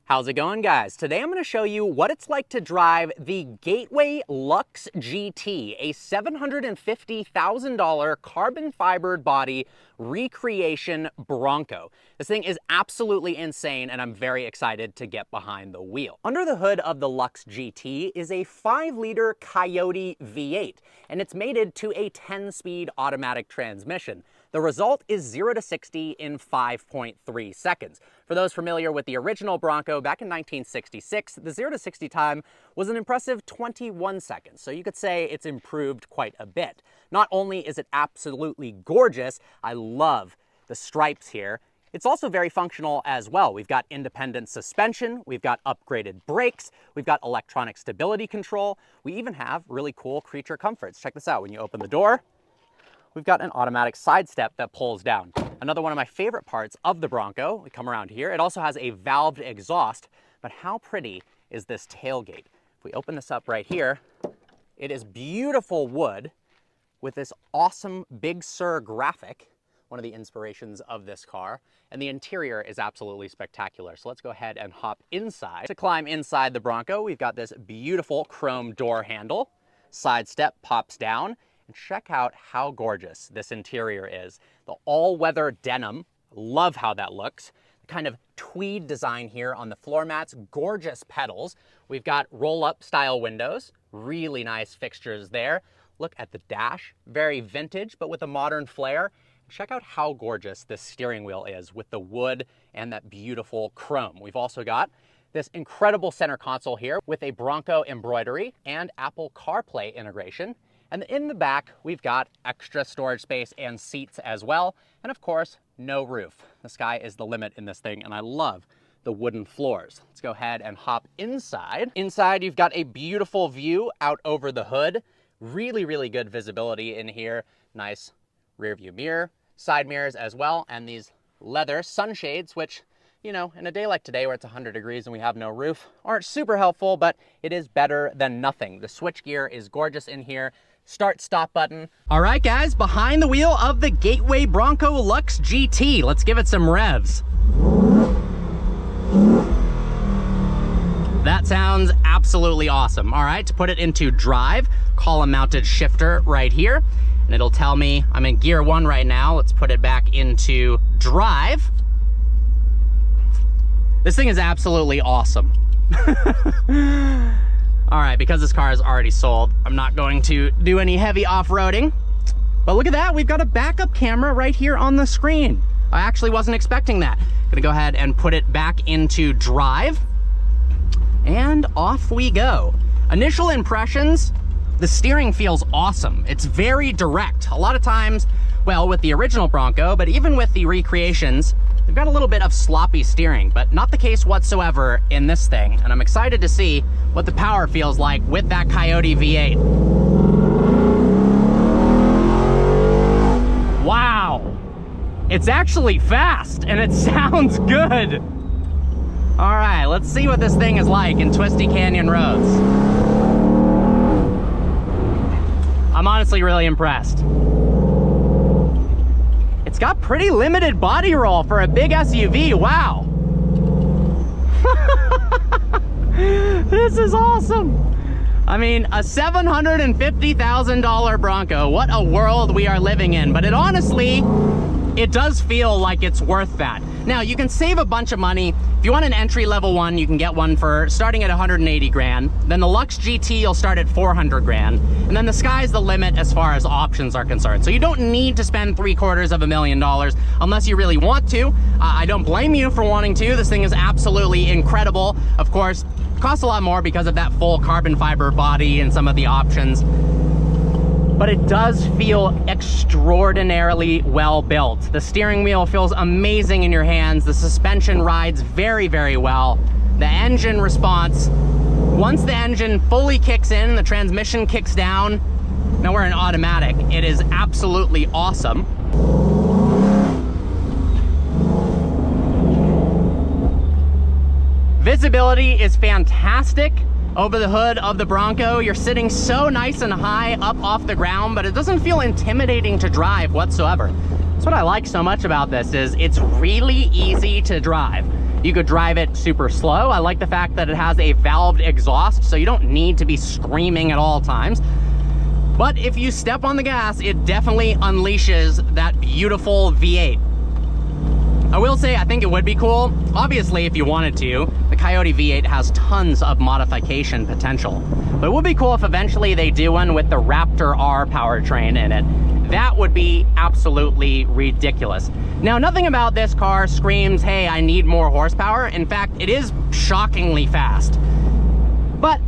How's it going, guys? Today I'm going to show you what it's like to drive the Gateway Lux GT, a $750,000 carbon fibered body recreation Bronco. This thing is absolutely insane and I'm very excited to get behind the wheel. Under the hood of the Lux GT is a 5-liter Coyote V8 and it's mated to a 10-speed automatic transmission. The result is 0 to 60 in 5.3 seconds. For those familiar with the original Bronco, back in 1966, the 0 to 60 time was an impressive 21 seconds, so you could say it's improved quite a bit. Not only is it absolutely gorgeous, I love the stripes here, it's also very functional as well. We've got independent suspension, we've got upgraded brakes, we've got electronic stability control, we even have really cool creature comforts. Check this out, when you open the door, we've got an automatic side step that pulls down. Another one of my favorite parts of the Bronco, we come around here, it also has a valved exhaust, but how pretty is this tailgate? If we open this up right here, it is beautiful wood with this awesome Big Sur graphic, one of the inspirations of this car, and the interior is absolutely spectacular. So let's go ahead and hop inside. To climb inside the Bronco, we've got this beautiful chrome door handle, side step pops down, and check out how gorgeous this interior is. The all-weather denim, love how that looks. The kind of tweed design here on the floor mats, gorgeous pedals. We've got roll-up style windows, really nice fixtures there. Look at the dash, very vintage, but with a modern flair. Check out how gorgeous this steering wheel is with the wood and that beautiful chrome. We've also got this incredible center console here with a Bronco embroidery and Apple CarPlay integration. And in the back, we've got extra storage space and seats as well. And of course, no roof. The sky is the limit in this thing, and I love the wooden floors. Let's go ahead and hop inside. Inside, you've got a beautiful view out over the hood. Really, really good visibility in here. Nice rear view mirror, side mirrors as well, and these leather sunshades, which, you know, in a day like today where it's 100 degrees and we have no roof, aren't super helpful, but it is better than nothing. The switchgear is gorgeous in here. Start stop button. All right, guys, behind the wheel of the Gateway Bronco Lux GT. Let's give it some revs. That sounds absolutely awesome. All right, to put it into drive, column mounted shifter right here, and it'll tell me I'm in gear 1 right now. Let's put it back into drive. This thing is absolutely awesome. All right, because this car is already sold, I'm not going to do any heavy off-roading. But look at that, we've got a backup camera right here on the screen. I actually wasn't expecting that. I'm gonna go ahead and put it back into drive. And off we go. Initial impressions, the steering feels awesome. It's very direct. A lot of times, well, with the original Bronco, but even with the recreations, they've got a little bit of sloppy steering, but not the case whatsoever in this thing. And I'm excited to see what the power feels like with that Coyote V8. Wow, it's actually fast and it sounds good. All right, let's see what this thing is like in twisty canyon roads. I'm honestly really impressed. It's got pretty limited body roll for a big SUV, wow. This is awesome. I mean, a $750,000 Bronco, what a world we are living in, but it honestly, it does feel like it's worth that. Now, you can save a bunch of money. If you want an entry-level one, you can get one for starting at 180 grand. Then the Lux GT, you'll start at 400 grand. And then the sky's the limit as far as options are concerned. So you don't need to spend $750,000 unless you really want to. I don't blame you for wanting to. This thing is absolutely incredible. Of course, it costs a lot more because of that full carbon fiber body and some of the options. But it does feel extraordinarily well built. The steering wheel feels amazing in your hands. The suspension rides very, very well. The engine response, once the engine fully kicks in, the transmission kicks down, now we're in automatic, it is absolutely awesome. Visibility is fantastic. Over the hood of the Bronco, you're sitting so nice and high up off the ground, but it doesn't feel intimidating to drive whatsoever. That's what I like so much about this, is it's really easy to drive. You could drive it super slow. I like the fact that it has a valved exhaust, so you don't need to be screaming at all times. But if you step on the gas, it definitely unleashes that beautiful V8. I will say, I think it would be cool, obviously, if you wanted to. The Coyote V8 has tons of modification potential. But it would be cool if eventually they do one with the Raptor R powertrain in it. That would be absolutely ridiculous. Now, nothing about this car screams, hey, I need more horsepower. In fact, it is shockingly fast. But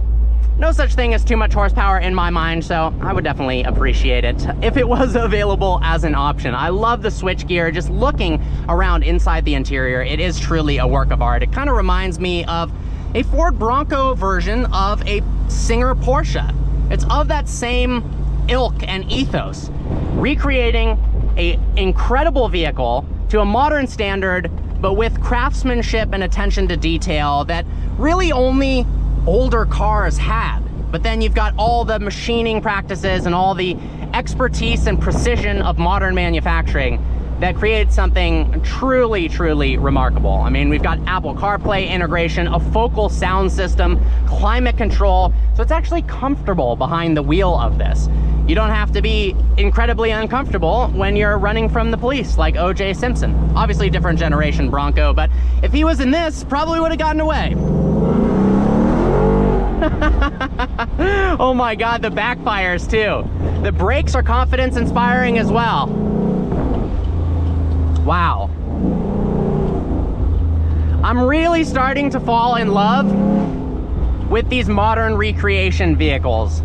no such thing as too much horsepower in my mind, so I would definitely appreciate it if it was available as an option. I love the switchgear. Just looking around inside the interior, it is truly a work of art. It kind of reminds me of a Ford Bronco version of a Singer Porsche. It's of that same ilk and ethos, recreating an incredible vehicle to a modern standard, but with craftsmanship and attention to detail that really only older cars had. But then you've got all the machining practices and all the expertise and precision of modern manufacturing that creates something truly, truly remarkable. I mean, we've got Apple CarPlay integration, a focal sound system, climate control, so it's actually comfortable behind the wheel of this. You don't have to be incredibly uncomfortable when you're running from the police like O.J. Simpson. Obviously different generation Bronco, but if he was in this, probably would have gotten away. Oh my God, the backfires too. The brakes are confidence inspiring as well. Wow. I'm really starting to fall in love with these modern recreation vehicles,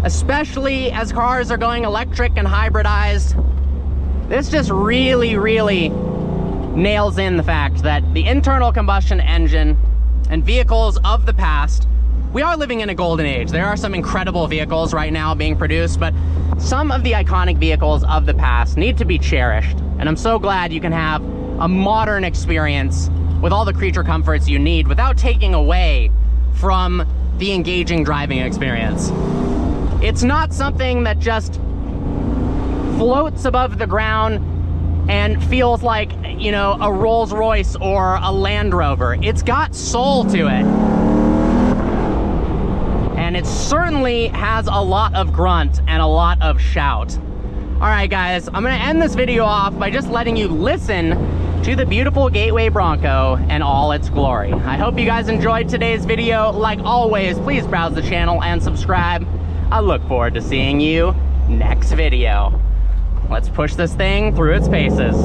especially as cars are going electric and hybridized. This just really, really nails in the fact that the internal combustion engine and vehicles of the past, we are living in a golden age. There are some incredible vehicles right now being produced, but some of the iconic vehicles of the past need to be cherished. And I'm so glad you can have a modern experience with all the creature comforts you need without taking away from the engaging driving experience. It's not something that just floats above the ground and feels like, you know, a Rolls Royce or a Land Rover. It's got soul to it. And it certainly has a lot of grunt and a lot of shout. All right, guys, I'm gonna end this video off by just letting you listen to the beautiful Gateway Bronco and all its glory. I hope you guys enjoyed today's video. Like always, please browse the channel and subscribe. I look forward to seeing you next video. Let's push this thing through its paces.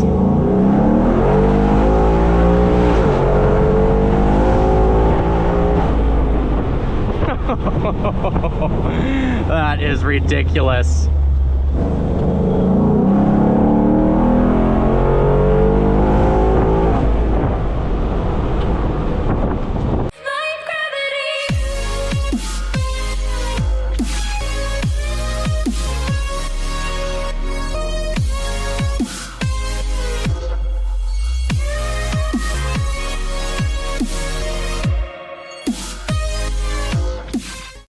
That is ridiculous.